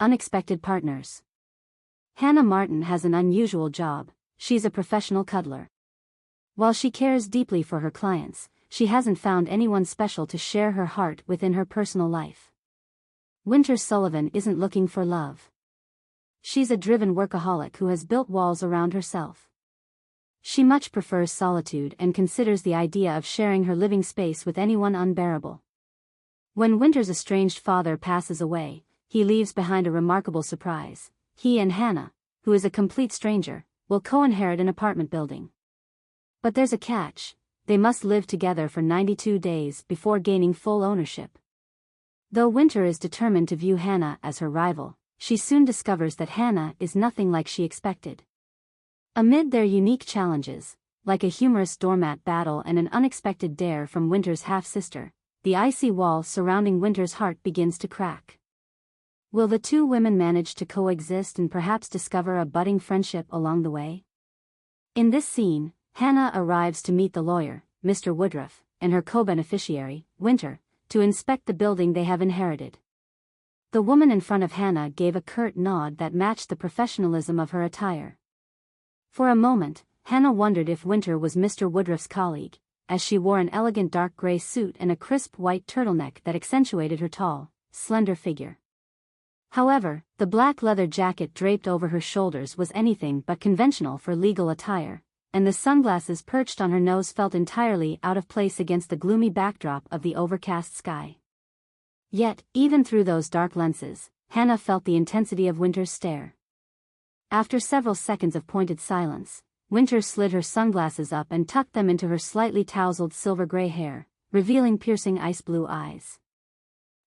Unexpected partners. Hannah Martin has an unusual job. She's a professional cuddler. While she cares deeply for her clients, she hasn't found anyone special to share her heart with in her personal life. Winter Sullivan isn't looking for love. She's a driven workaholic who has built walls around herself. She much prefers solitude and considers the idea of sharing her living space with anyone unbearable. When Winter's estranged father passes away, he leaves behind a remarkable surprise. He and Hannah, who is a complete stranger, will co-inherit an apartment building. But there's a catch: they must live together for 92 days before gaining full ownership. Though Winter is determined to view Hannah as her rival, she soon discovers that Hannah is nothing like she expected. Amid their unique challenges, like a humorous doormat battle and an unexpected dare from Winter's half-sister, the icy wall surrounding Winter's heart begins to crack. Will the two women manage to coexist and perhaps discover a budding friendship along the way? In this scene, Hannah arrives to meet the lawyer, Mr. Woodruff, and her co-beneficiary, Winter, to inspect the building they have inherited. The woman in front of Hannah gave a curt nod that matched the professionalism of her attire. For a moment, Hannah wondered if Winter was Mr. Woodruff's colleague, as she wore an elegant dark gray suit and a crisp white turtleneck that accentuated her tall, slender figure. However, the black leather jacket draped over her shoulders was anything but conventional for legal attire, and the sunglasses perched on her nose felt entirely out of place against the gloomy backdrop of the overcast sky. Yet, even through those dark lenses, Hannah felt the intensity of Winter's stare. After several seconds of pointed silence, Winter slid her sunglasses up and tucked them into her slightly tousled silver-gray hair, revealing piercing ice-blue eyes.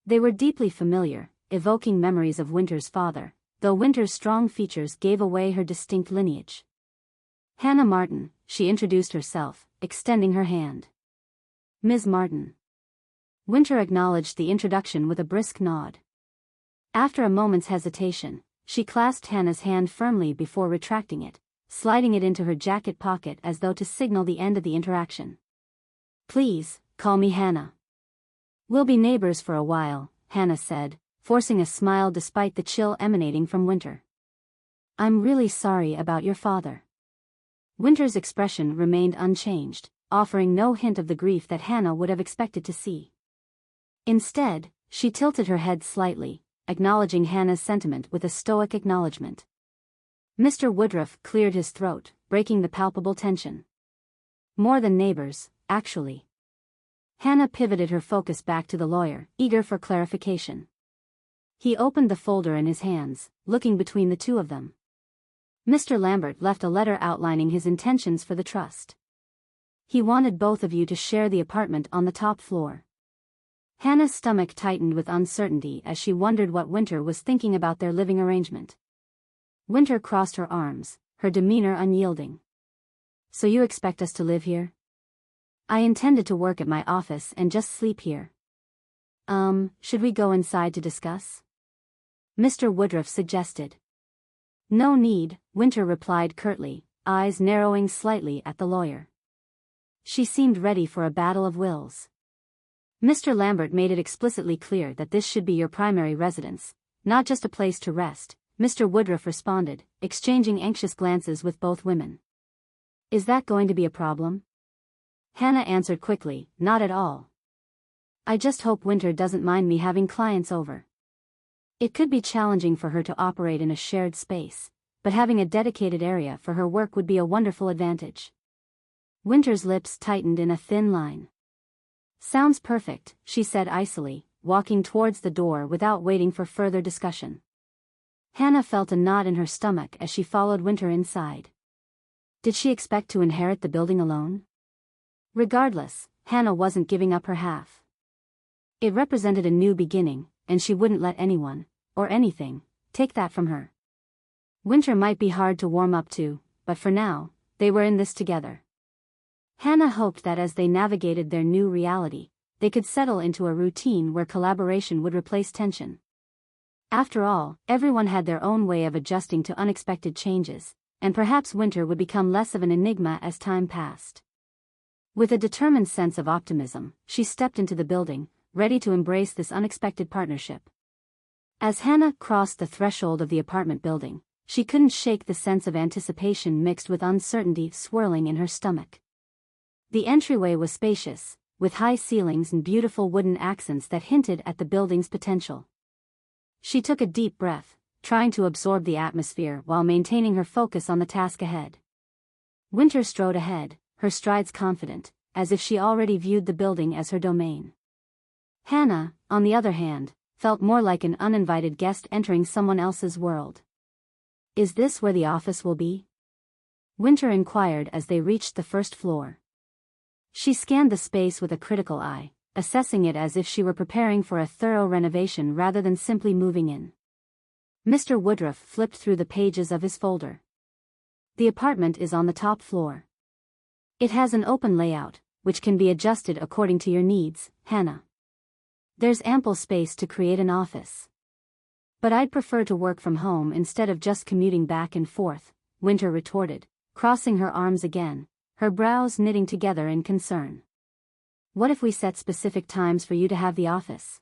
They were deeply familiar, evoking memories of Winter's father, though Winter's strong features gave away her distinct lineage. Hannah Martin, she introduced herself, extending her hand. Ms. Martin. Winter acknowledged the introduction with a brisk nod. After a moment's hesitation, she clasped Hannah's hand firmly before retracting it, sliding it into her jacket pocket as though to signal the end of the interaction. "Please, call me Hannah. We'll be neighbors for a while," Hannah said, forcing a smile despite the chill emanating from Winter. "I'm really sorry about your father." Winter's expression remained unchanged, offering no hint of the grief that Hannah would have expected to see. Instead, she tilted her head slightly, acknowledging Hannah's sentiment with a stoic acknowledgement. Mr. Woodruff cleared his throat, breaking the palpable tension. "More than neighbors, actually." Hannah pivoted her focus back to the lawyer, eager for clarification. He opened the folder in his hands, looking between the two of them. "Mr. Lambert left a letter outlining his intentions for the trust. He wanted both of you to share the apartment on the top floor." Hannah's stomach tightened with uncertainty as she wondered what Winter was thinking about their living arrangement. Winter crossed her arms, her demeanor unyielding. "So you expect us to live here?" "I intended to work at my office and just sleep here." Should we go inside to discuss?" Mr. Woodruff suggested. "No need," Winter replied curtly, eyes narrowing slightly at the lawyer. She seemed ready for a battle of wills. "Mr. Lambert made it explicitly clear that this should be your primary residence, not just a place to rest," Mr. Woodruff responded, exchanging anxious glances with both women. "Is that going to be a problem?" Hannah answered quickly, "Not at all. I just hope Winter doesn't mind me having clients over." It could be challenging for her to operate in a shared space, but having a dedicated area for her work would be a wonderful advantage. Winter's lips tightened in a thin line. "Sounds perfect," she said icily, walking towards the door without waiting for further discussion. Hannah felt a knot in her stomach as she followed Winter inside. Did she expect to inherit the building alone? Regardless, Hannah wasn't giving up her half. It represented a new beginning, and she wouldn't let anyone, or anything, take that from her. Winter might be hard to warm up to, but for now, they were in this together. Hannah hoped that as they navigated their new reality, they could settle into a routine where collaboration would replace tension. After all, everyone had their own way of adjusting to unexpected changes, and perhaps Winter would become less of an enigma as time passed. With a determined sense of optimism, she stepped into the building, ready to embrace this unexpected partnership. As Hannah crossed the threshold of the apartment building, she couldn't shake the sense of anticipation mixed with uncertainty swirling in her stomach. The entryway was spacious, with high ceilings and beautiful wooden accents that hinted at the building's potential. She took a deep breath, trying to absorb the atmosphere while maintaining her focus on the task ahead. Winter strode ahead, her strides confident, as if she already viewed the building as her domain. Hannah, on the other hand, felt more like an uninvited guest entering someone else's world. "Is this where the office will be?" Winter inquired as they reached the first floor. She scanned the space with a critical eye, assessing it as if she were preparing for a thorough renovation rather than simply moving in. Mr. Woodruff flipped through the pages of his folder. "The apartment is on the top floor. It has an open layout, which can be adjusted according to your needs, Hannah. There's ample space to create an office. But I'd prefer to work from home instead of just commuting back and forth," Winter retorted, crossing her arms again, her brows knitting together in concern. "What if we set specific times for you to have the office?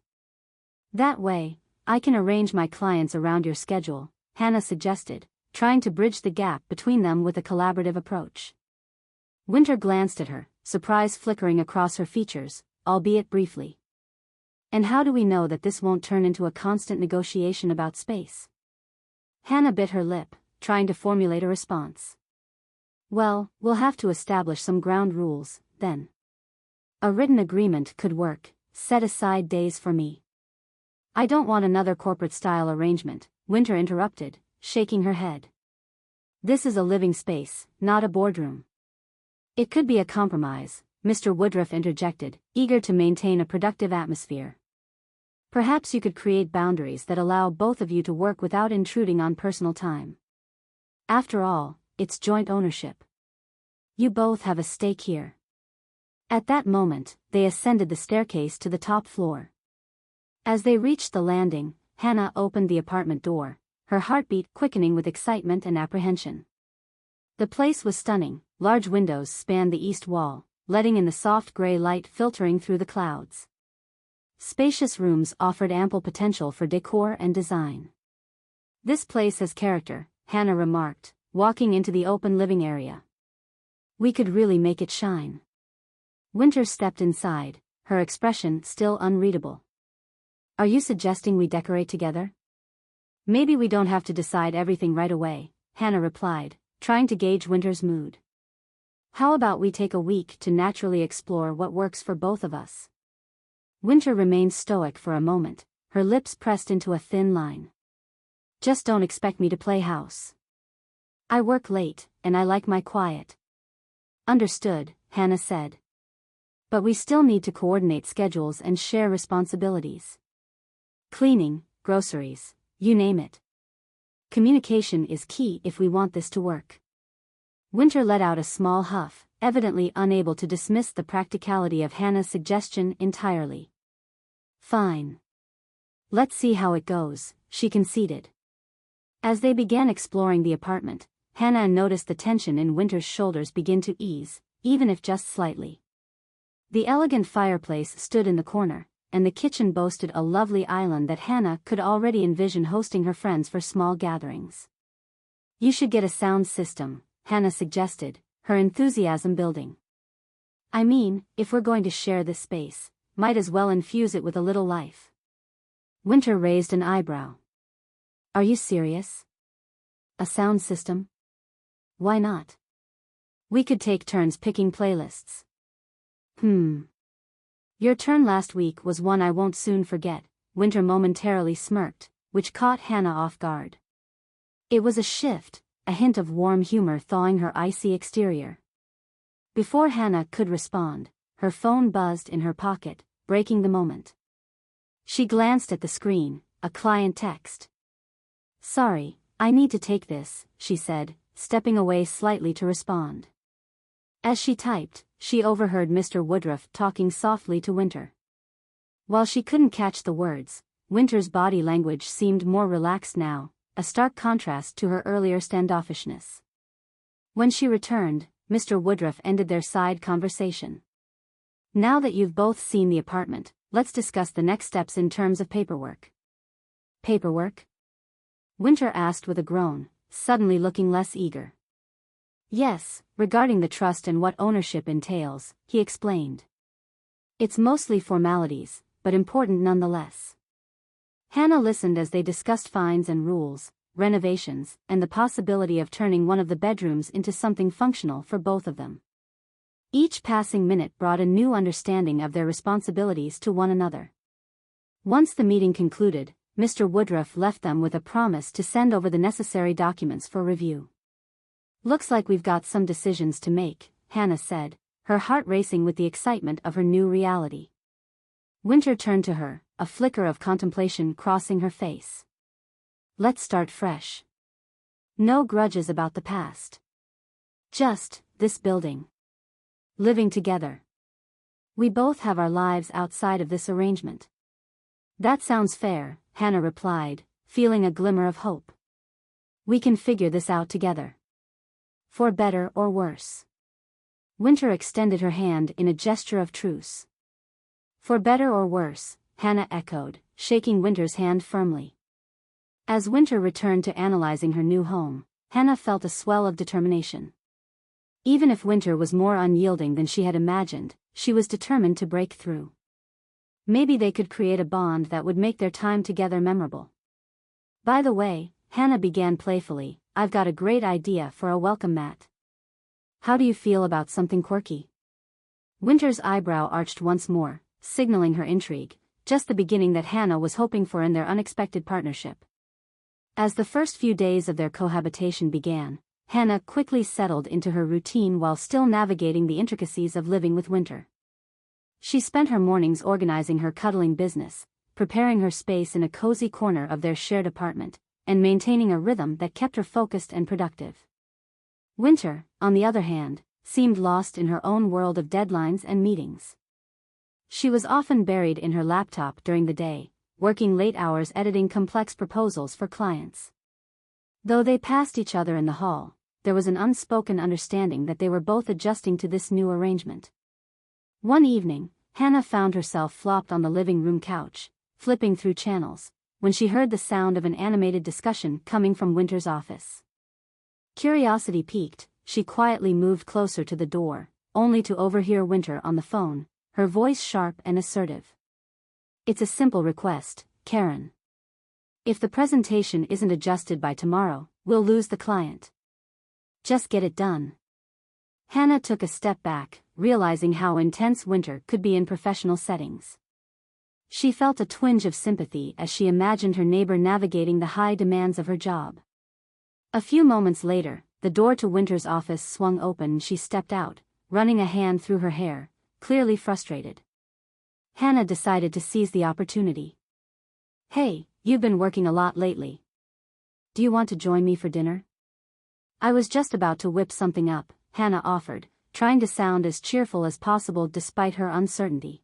That way, I can arrange my clients around your schedule," Hannah suggested, trying to bridge the gap between them with a collaborative approach. Winter glanced at her, surprise flickering across her features, albeit briefly. "And how do we know that this won't turn into a constant negotiation about space?" Hannah bit her lip, trying to formulate a response. "Well, we'll have to establish some ground rules, then. A written agreement could work. Set aside days for me." "I don't want another corporate-style arrangement," Winter interrupted, shaking her head. "This is a living space, not a boardroom." "It could be a compromise," Mr. Woodruff interjected, eager to maintain a productive atmosphere. "Perhaps you could create boundaries that allow both of you to work without intruding on personal time. After all, it's joint ownership. You both have a stake here." At that moment, they ascended the staircase to the top floor. As they reached the landing, Hannah opened the apartment door, her heartbeat quickening with excitement and apprehension. The place was stunning. Large windows spanned the east wall, letting in the soft gray light filtering through the clouds. Spacious rooms offered ample potential for decor and design. "This place has character," Hannah remarked, walking into the open living area. "We could really make it shine." Winter stepped inside, her expression still unreadable. "Are you suggesting we decorate together?" "Maybe we don't have to decide everything right away," Hannah replied, trying to gauge Winter's mood. "How about we take a week to naturally explore what works for both of us?" Winter remained stoic for a moment, her lips pressed into a thin line. "Just don't expect me to play house. I work late, and I like my quiet." "Understood," Hannah said. "But we still need to coordinate schedules and share responsibilities. Cleaning, groceries, you name it. Communication is key if we want this to work." Winter let out a small huff, evidently unable to dismiss the practicality of Hannah's suggestion entirely. "Fine. Let's see how it goes," she conceded. As they began exploring the apartment, Hannah noticed the tension in Winter's shoulders begin to ease, even if just slightly. The elegant fireplace stood in the corner, and the kitchen boasted a lovely island that Hannah could already envision hosting her friends for small gatherings. "You should get a sound system," Hannah suggested, her enthusiasm building. "I mean, if we're going to share this space, might as well infuse it with a little life." Winter raised an eyebrow. "Are you serious? A sound system? Why not? We could take turns picking playlists." "Your turn last week was one I won't soon forget," Winter momentarily smirked, which caught Hannah off guard. It was a shift, a hint of warm humor thawing her icy exterior. Before Hannah could respond, her phone buzzed in her pocket, breaking the moment. She glanced at the screen, a client text. "Sorry, I need to take this," she said, stepping away slightly to respond. As she typed, she overheard Mr. Woodruff talking softly to Winter. While she couldn't catch the words, Winter's body language seemed more relaxed now, a stark contrast to her earlier standoffishness. When she returned, Mr. Woodruff ended their side conversation. "Now that you've both seen the apartment, let's discuss the next steps in terms of paperwork." Paperwork? Winter asked with a groan, suddenly looking less eager. Yes, regarding the trust and what ownership entails, he explained. It's mostly formalities, but important nonetheless. Hannah listened as they discussed fines and rules, renovations, and the possibility of turning one of the bedrooms into something functional for both of them. Each passing minute brought a new understanding of their responsibilities to one another. Once the meeting concluded, Mr. Woodruff left them with a promise to send over the necessary documents for review. Looks like we've got some decisions to make, Hannah said, her heart racing with the excitement of her new reality. Winter turned to her, a flicker of contemplation crossing her face. Let's start fresh. No grudges about the past. Just, this building. Living together. We both have our lives outside of this arrangement. That sounds fair, Hannah replied, feeling a glimmer of hope. We can figure this out together. For better or worse. Winter extended her hand in a gesture of truce. For better or worse, Hannah echoed, shaking Winter's hand firmly. As Winter returned to analyzing her new home, Hannah felt a swell of determination. Even if Winter was more unyielding than she had imagined, she was determined to break through. Maybe they could create a bond that would make their time together memorable. By the way, Hannah began playfully, I've got a great idea for a welcome mat. How do you feel about something quirky? Winter's eyebrow arched once more, signaling her intrigue, just the beginning that Hannah was hoping for in their unexpected partnership. As the first few days of their cohabitation began, Hannah quickly settled into her routine while still navigating the intricacies of living with Winter. She spent her mornings organizing her cuddling business, preparing her space in a cozy corner of their shared apartment, and maintaining a rhythm that kept her focused and productive. Winter, on the other hand, seemed lost in her own world of deadlines and meetings. She was often buried in her laptop during the day, working late hours editing complex proposals for clients. Though they passed each other in the hall, there was an unspoken understanding that they were both adjusting to this new arrangement. One evening, Hannah found herself flopped on the living room couch, flipping through channels, when she heard the sound of an animated discussion coming from Winter's office. Curiosity piqued, she quietly moved closer to the door, only to overhear Winter on the phone, her voice sharp and assertive. It's a simple request, Karen. If the presentation isn't adjusted by tomorrow, we'll lose the client. Just get it done. Hannah took a step back, realizing how intense Winter could be in professional settings. She felt a twinge of sympathy as she imagined her neighbor navigating the high demands of her job. A few moments later, the door to Winter's office swung open and she stepped out, running a hand through her hair, clearly frustrated. Hannah decided to seize the opportunity. Hey, you've been working a lot lately. Do you want to join me for dinner? I was just about to whip something up, Hannah offered, trying to sound as cheerful as possible despite her uncertainty.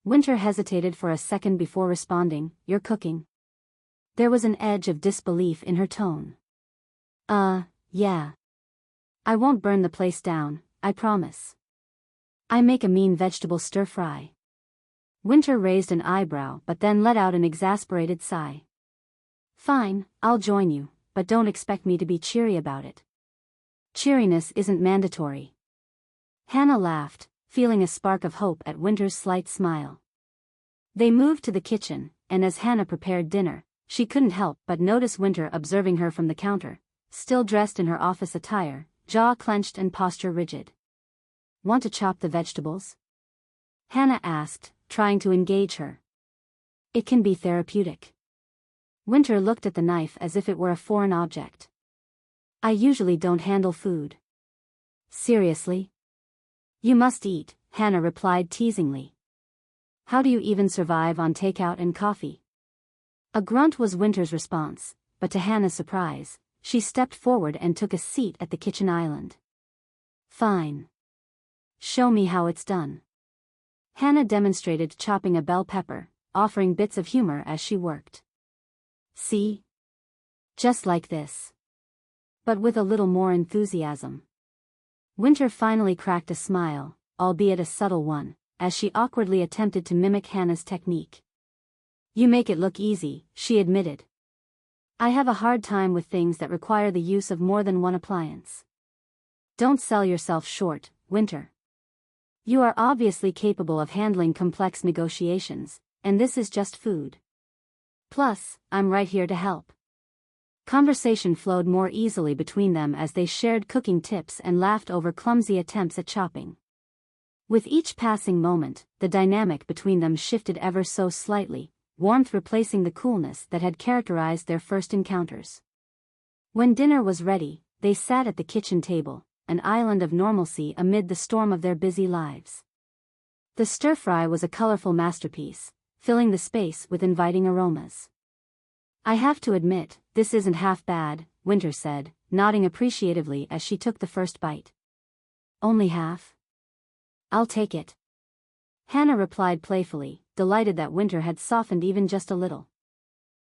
Winter hesitated for a second before responding, You're cooking? There was an edge of disbelief in her tone. Yeah. I won't burn the place down, I promise. I make a mean vegetable stir-fry. Winter raised an eyebrow but then let out an exasperated sigh. Fine, I'll join you, but don't expect me to be cheery about it. Cheeriness isn't mandatory. Hannah laughed, feeling a spark of hope at Winter's slight smile. They moved to the kitchen, and as Hannah prepared dinner, she couldn't help but notice Winter observing her from the counter, still dressed in her office attire, jaw clenched and posture rigid. Want to chop the vegetables? Hannah asked, trying to engage her. It can be therapeutic. Winter looked at the knife as if it were a foreign object. I usually don't handle food. Seriously? You must eat, Hannah replied teasingly. How do you even survive on takeout and coffee? A grunt was Winter's response, but to Hannah's surprise, she stepped forward and took a seat at the kitchen island. Fine. Show me how it's done. Hannah demonstrated chopping a bell pepper, offering bits of humor as she worked. See? Just like this. But with a little more enthusiasm. Winter finally cracked a smile, albeit a subtle one, as she awkwardly attempted to mimic Hannah's technique. You make it look easy, she admitted. I have a hard time with things that require the use of more than one appliance. Don't sell yourself short, Winter. You are obviously capable of handling complex negotiations, and this is just food. Plus, I'm right here to help. Conversation flowed more easily between them as they shared cooking tips and laughed over clumsy attempts at chopping. With each passing moment, the dynamic between them shifted ever so slightly, warmth replacing the coolness that had characterized their first encounters. When dinner was ready, they sat at the kitchen table, an island of normalcy amid the storm of their busy lives. The stir-fry was a colorful masterpiece, filling the space with inviting aromas. I have to admit, this isn't half bad, Winter said, nodding appreciatively as she took the first bite. Only half? I'll take it. Hannah replied playfully, delighted that Winter had softened even just a little.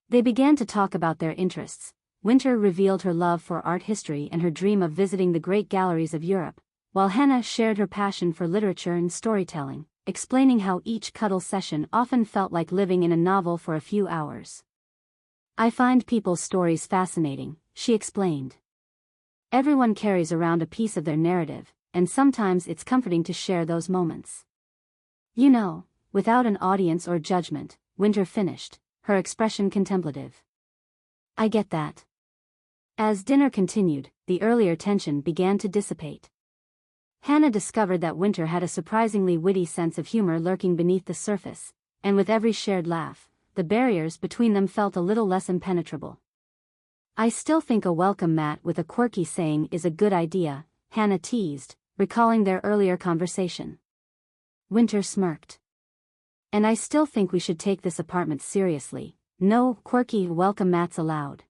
They began to talk about their interests. Winter revealed her love for art history and her dream of visiting the great galleries of Europe, while Hannah shared her passion for literature and storytelling, explaining how each cuddle session often felt like living in a novel for a few hours. I find people's stories fascinating, she explained. Everyone carries around a piece of their narrative, and sometimes it's comforting to share those moments. You know, without an audience or judgment, Winter finished, her expression contemplative. I get that. As dinner continued, the earlier tension began to dissipate. Hannah discovered that Winter had a surprisingly witty sense of humor lurking beneath the surface, and with every shared laugh, the barriers between them felt a little less impenetrable. I still think a welcome mat with a quirky saying is a good idea, Hannah teased, recalling their earlier conversation. Winter smirked. And I still think we should take this apartment seriously. No quirky welcome mats allowed.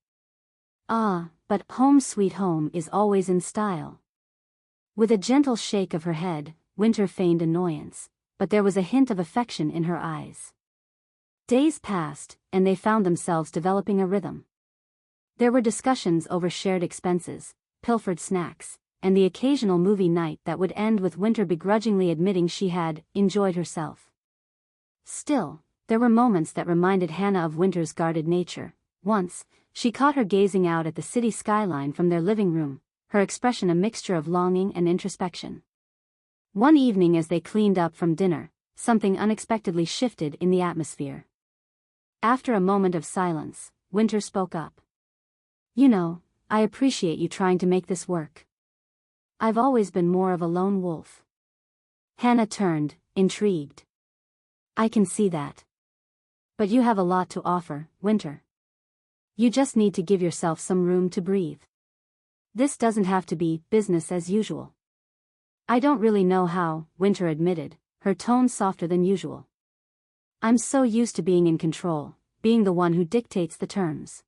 Ah, but home sweet home is always in style. With a gentle shake of her head, Winter feigned annoyance, but there was a hint of affection in her eyes. Days passed, and they found themselves developing a rhythm. There were discussions over shared expenses, pilfered snacks, and the occasional movie night that would end with Winter begrudgingly admitting she had enjoyed herself. Still, there were moments that reminded Hannah of Winter's guarded nature. Once, she caught her gazing out at the city skyline from their living room, her expression a mixture of longing and introspection. One evening as they cleaned up from dinner, something unexpectedly shifted in the atmosphere. After a moment of silence, Winter spoke up. You know, I appreciate you trying to make this work. I've always been more of a lone wolf. Hannah turned, intrigued. I can see that. But you have a lot to offer, Winter. You just need to give yourself some room to breathe. This doesn't have to be business as usual. I don't really know how, Winter admitted, her tone softer than usual. I'm so used to being in control, being the one who dictates the terms.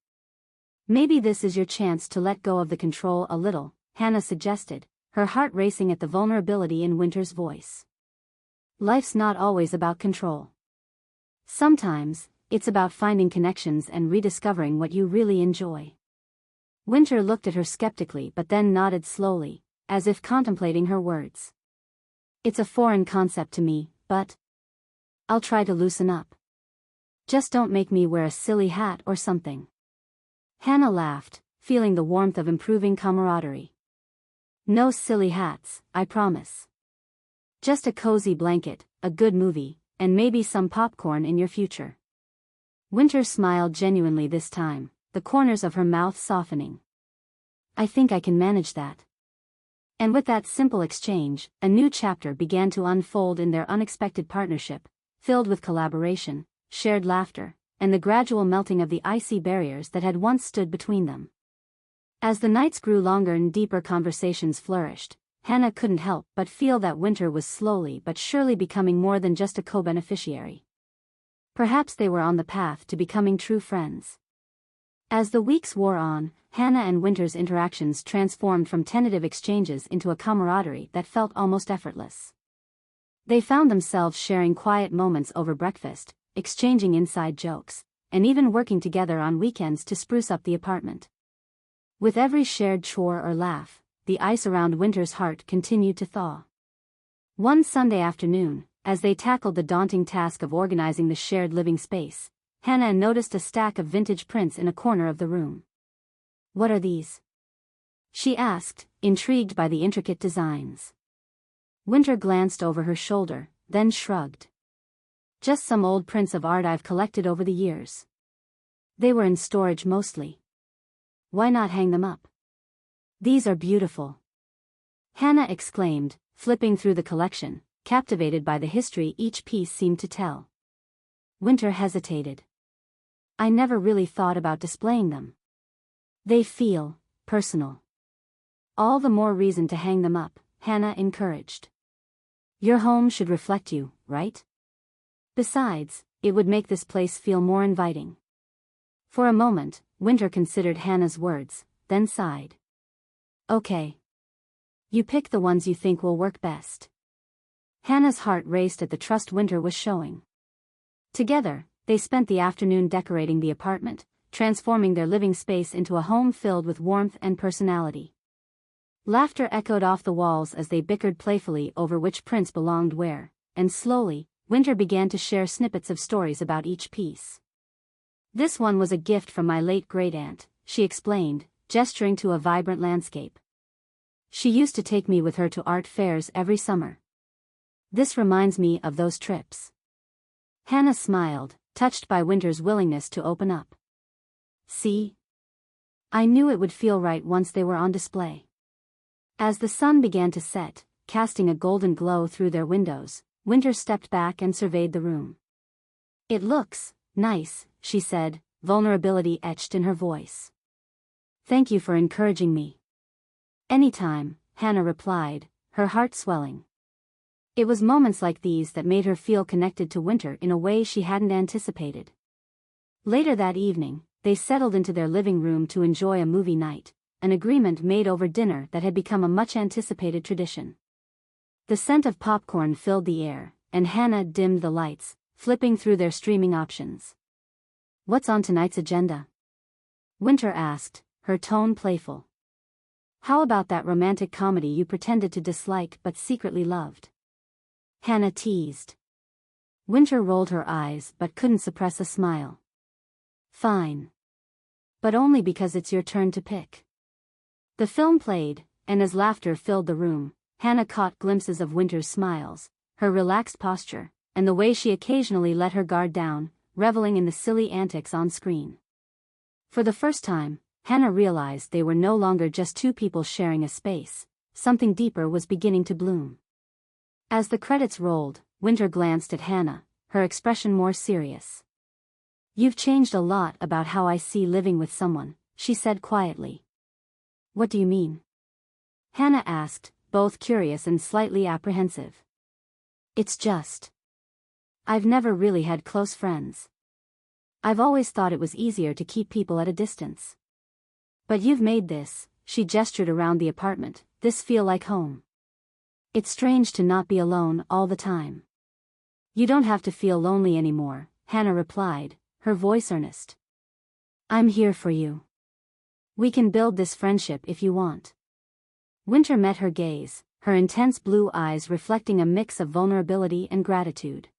Maybe this is your chance to let go of the control a little, Hannah suggested, her heart racing at the vulnerability in Winter's voice. Life's not always about control. Sometimes, it's about finding connections and rediscovering what you really enjoy. Winter looked at her skeptically but then nodded slowly, as if contemplating her words. It's a foreign concept to me, but I'll try to loosen up. Just don't make me wear a silly hat or something. Hannah laughed, feeling the warmth of improving camaraderie. No silly hats, I promise. Just a cozy blanket, a good movie, and maybe some popcorn in your future. Winter smiled genuinely this time, the corners of her mouth softening. I think I can manage that. And with that simple exchange, a new chapter began to unfold in their unexpected partnership, filled with collaboration, shared laughter, and the gradual melting of the icy barriers that had once stood between them. As the nights grew longer and deeper conversations flourished, Hannah couldn't help but feel that Winter was slowly but surely becoming more than just a co-beneficiary. Perhaps they were on the path to becoming true friends. As the weeks wore on, Hannah and Winter's interactions transformed from tentative exchanges into a camaraderie that felt almost effortless. They found themselves sharing quiet moments over breakfast, exchanging inside jokes, and even working together on weekends to spruce up the apartment. With every shared chore or laugh, the ice around Winter's heart continued to thaw. One Sunday afternoon, as they tackled the daunting task of organizing the shared living space, Hannah noticed a stack of vintage prints in a corner of the room. "What are these?" she asked, intrigued by the intricate designs. Winter glanced over her shoulder, then shrugged. "Just some old prints of art I've collected over the years. They were in storage mostly. Why not hang them up?" "These are beautiful," Hannah exclaimed, flipping through the collection, captivated by the history each piece seemed to tell. Winter hesitated. "I never really thought about displaying them. They feel personal." "All the more reason to hang them up," Hannah encouraged. "Your home should reflect you, right? Besides, it would make this place feel more inviting." For a moment, Winter considered Hannah's words, then sighed. "Okay. You pick the ones you think will work best." Hannah's heart raced at the trust Winter was showing. Together, they spent the afternoon decorating the apartment, transforming their living space into a home filled with warmth and personality. Laughter echoed off the walls as they bickered playfully over which prints belonged where, and slowly, Winter began to share snippets of stories about each piece. "This one was a gift from my late great-aunt," she explained, gesturing to a vibrant landscape. "She used to take me with her to art fairs every summer. This reminds me of those trips." Hannah smiled, touched by Winter's willingness to open up. "See? I knew it would feel right once they were on display." As the sun began to set, casting a golden glow through their windows, Winter stepped back and surveyed the room. "It looks nice," she said, vulnerability etched in her voice. "Thank you for encouraging me." "Anytime," Hannah replied, her heart swelling. It was moments like these that made her feel connected to Winter in a way she hadn't anticipated. Later that evening, they settled into their living room to enjoy a movie night, an agreement made over dinner that had become a much-anticipated tradition. The scent of popcorn filled the air, and Hannah dimmed the lights, flipping through their streaming options. "What's on tonight's agenda?" Winter asked, her tone playful. "How about that romantic comedy you pretended to dislike but secretly loved?" Hannah teased. Winter rolled her eyes but couldn't suppress a smile. "Fine. But only because it's your turn to pick." The film played, and as laughter filled the room, Hannah caught glimpses of Winter's smiles, her relaxed posture, and the way she occasionally let her guard down, reveling in the silly antics on screen. For the first time, Hannah realized they were no longer just two people sharing a space. Something deeper was beginning to bloom. As the credits rolled, Winter glanced at Hannah, her expression more serious. "You've changed a lot about how I see living with someone," she said quietly. "What do you mean?" Hannah asked, both curious and slightly apprehensive. "It's just, I've never really had close friends. I've always thought it was easier to keep people at a distance. But you've made this," she gestured around the apartment, "this feel like home. It's strange to not be alone all the time." "You don't have to feel lonely anymore," Hannah replied, her voice earnest. "I'm here for you. We can build this friendship if you want." Winter met her gaze, her intense blue eyes reflecting a mix of vulnerability and gratitude.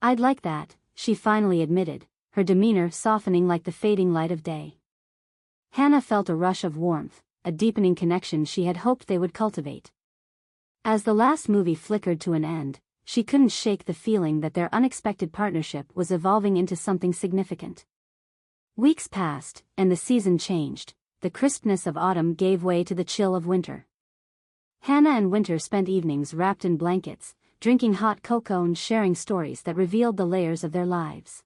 "I'd like that," she finally admitted, her demeanor softening like the fading light of day. Hannah felt a rush of warmth, a deepening connection she had hoped they would cultivate. As the last movie flickered to an end, she couldn't shake the feeling that their unexpected partnership was evolving into something significant. Weeks passed, and the season changed. The crispness of autumn gave way to the chill of winter. Hannah and Winter spent evenings wrapped in blankets, drinking hot cocoa and sharing stories that revealed the layers of their lives.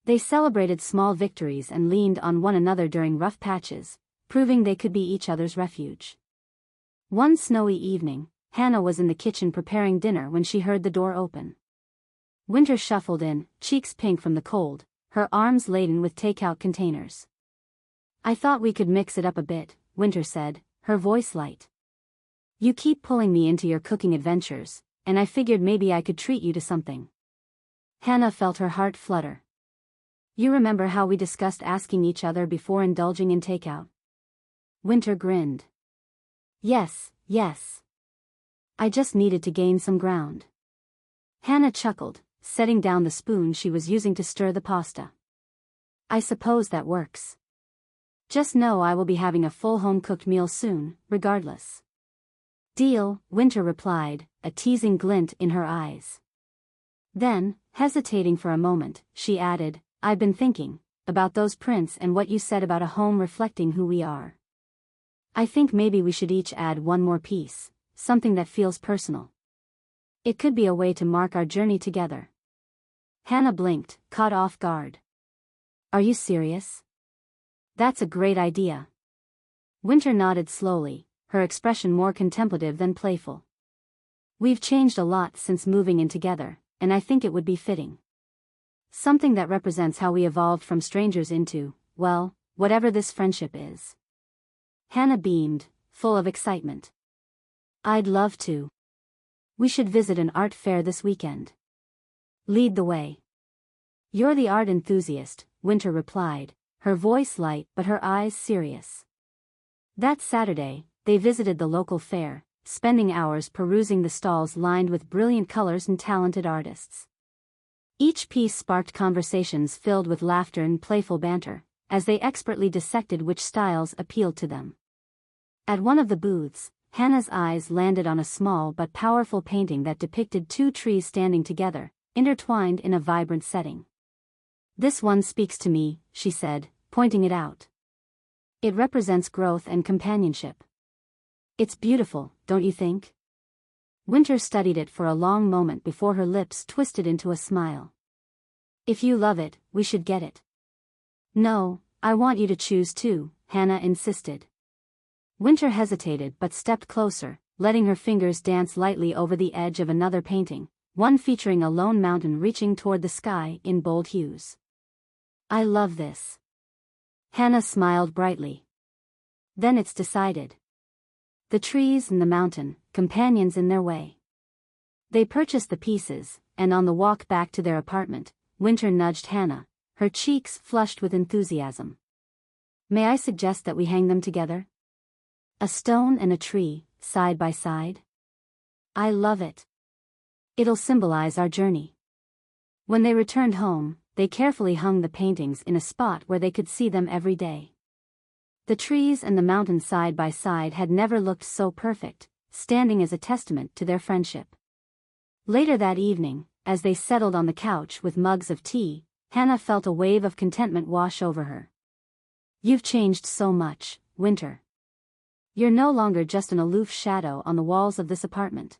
They celebrated small victories and leaned on one another during rough patches, proving they could be each other's refuge. One snowy evening, Hannah was in the kitchen preparing dinner when she heard the door open. Winter shuffled in, cheeks pink from the cold, her arms laden with takeout containers. "I thought we could mix it up a bit," Winter said, her voice light. "You keep pulling me into your cooking adventures, and I figured maybe I could treat you to something." Hannah felt her heart flutter. "You remember how we discussed asking each other before indulging in takeout?" Winter grinned. Yes. I just needed to gain some ground." Hannah chuckled, setting down the spoon she was using to stir the pasta. I suppose that works. Just know I will be having a full home-cooked meal soon, regardless. Deal, Winter replied, a teasing glint in her eyes. Then, hesitating for a moment, she added, I've been thinking about those prints and what you said about a home reflecting who we are. I think maybe we should each add one more piece, something that feels personal. It could be a way to mark our journey together. Hannah blinked, caught off guard. Are you serious? That's a great idea. Winter nodded slowly, her expression more contemplative than playful. We've changed a lot since moving in together, and I think it would be fitting. Something that represents how we evolved from strangers into, well, whatever this friendship is. Hannah beamed, full of excitement. I'd love to. We should visit an art fair this weekend. Lead the way. You're the art enthusiast, Winter replied, her voice light but her eyes serious. That Saturday, they visited the local fair, spending hours perusing the stalls lined with brilliant colors and talented artists. Each piece sparked conversations filled with laughter and playful banter, as they expertly dissected which styles appealed to them. At one of the booths, Hannah's eyes landed on a small but powerful painting that depicted two trees standing together, intertwined in a vibrant setting. This one speaks to me, she said, pointing it out. It represents growth and companionship. It's beautiful, don't you think? Winter studied it for a long moment before her lips twisted into a smile. If you love it, we should get it. No, I want you to choose too, Hannah insisted. Winter hesitated but stepped closer, letting her fingers dance lightly over the edge of another painting, one featuring a lone mountain reaching toward the sky in bold hues. I love this. Hannah smiled brightly. Then it's decided. The trees and the mountain, companions in their way. They purchased the pieces, and on the walk back to their apartment, Winter nudged Hannah, her cheeks flushed with enthusiasm. May I suggest that we hang them together? A stone and a tree, side by side? I love it. It'll symbolize our journey. When they returned home, they carefully hung the paintings in a spot where they could see them every day. The trees and the mountain side by side had never looked so perfect, standing as a testament to their friendship. Later that evening, as they settled on the couch with mugs of tea, Hannah felt a wave of contentment wash over her. You've changed so much, Winter. You're no longer just an aloof shadow on the walls of this apartment.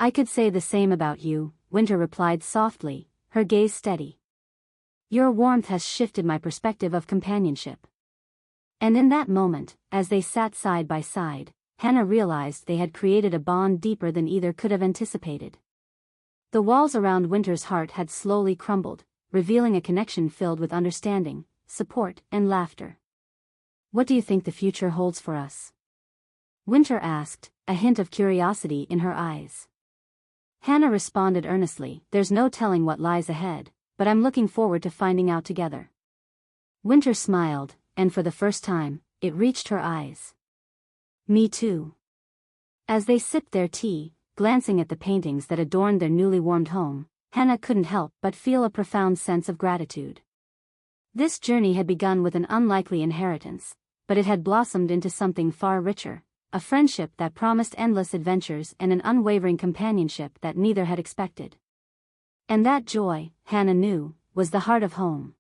I could say the same about you, Winter replied softly, her gaze steady. Your warmth has shifted my perspective of companionship. And in that moment, as they sat side by side, Hannah realized they had created a bond deeper than either could have anticipated. The walls around Winter's heart had slowly crumbled, revealing a connection filled with understanding, support, and laughter. What do you think the future holds for us? Winter asked, a hint of curiosity in her eyes. Hannah responded earnestly, there's no telling what lies ahead, but I'm looking forward to finding out together. Winter smiled, and for the first time, it reached her eyes. Me too. As they sipped their tea, glancing at the paintings that adorned their newly warmed home, Hannah couldn't help but feel a profound sense of gratitude. This journey had begun with an unlikely inheritance, but it had blossomed into something far richer, a friendship that promised endless adventures and an unwavering companionship that neither had expected. And that joy, Hannah knew, was the heart of home.